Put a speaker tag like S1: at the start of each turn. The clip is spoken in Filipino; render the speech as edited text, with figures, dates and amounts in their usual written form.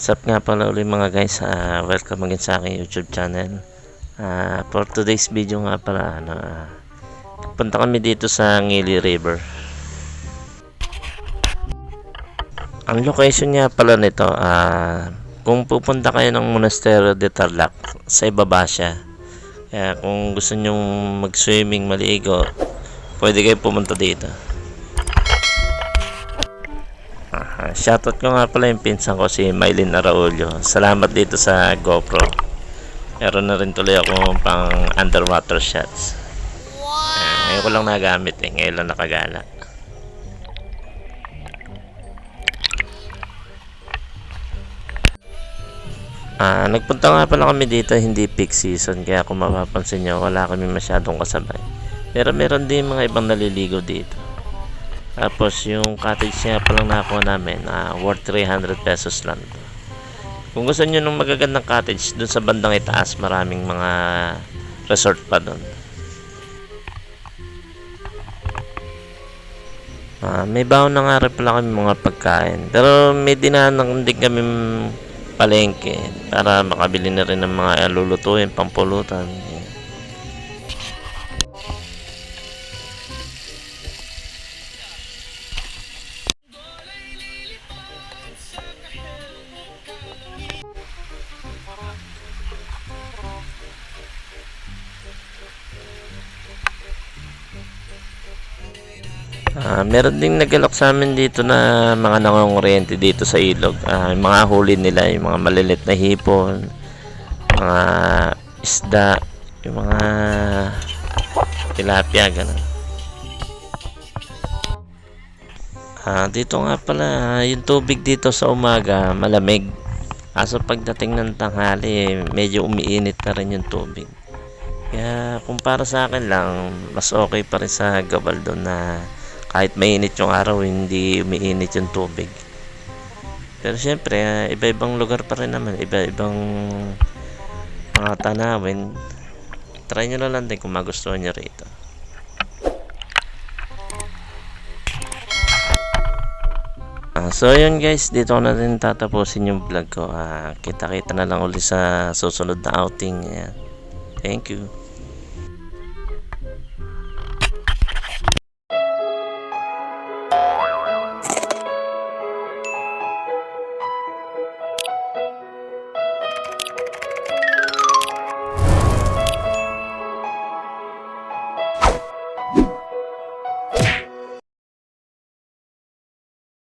S1: What's up nga pala ulit mga guys, welcome again sa aking YouTube channel. For today's video nga pala, punta kami dito sa Ngili River. Ang location nga pala nito, kung pupunta kayo ng Monasterio de Tarlac, sa ibaba siya. Kaya kung gusto nyong mag-swimming, maligo, pwede kayo pumunta dito. Shoutout ko nga pala yung pinsan ko, si Mylene Araulio. Salamat dito sa GoPro. Meron na rin tuloy ako pang underwater shots. Ngayon ko lang nagamit ngayon lang nakagala. Nagpunta nga pala kami dito, hindi peak season, kaya kung mapapansin nyo, wala kami masyadong kasabay. Pero meron din mga ibang naliligo dito. Tapos yung cottage nga palang nakuha namin, worth 300 pesos lang. Kung gusto nyo ng magagandang cottage, dun sa bandang itaas, maraming mga resort pa dun. May baon na nga rin pala kami mga pagkain. Pero may dinanang din kami palengke para makabili na rin ng mga lulutuin, pampulutan. Meron ding nagalok sa amin dito na mga nangongoriente dito sa ilog. Mga huli nila, yung mga malilit na hipon, mga isda, yung mga tilapia, ganun. Dito nga pala, yung tubig dito sa umaga malamig. Kaso pagdating ng tanghali, medyo umiinit na rin yung tubig. Kaya kung para sa akin lang, mas okay pa rin sa Gabaldon na kahit mainit yung araw, hindi umiinit yung tubig. Pero syempre, iba-ibang lugar pa rin naman, iba-ibang mga tanawin. Try nyo na lang din kung magustuhan nyo rito. So yun guys, dito ko na rin tatapusin yung vlog ko. Kita-kita na lang ulit sa susunod na outing. Thank you.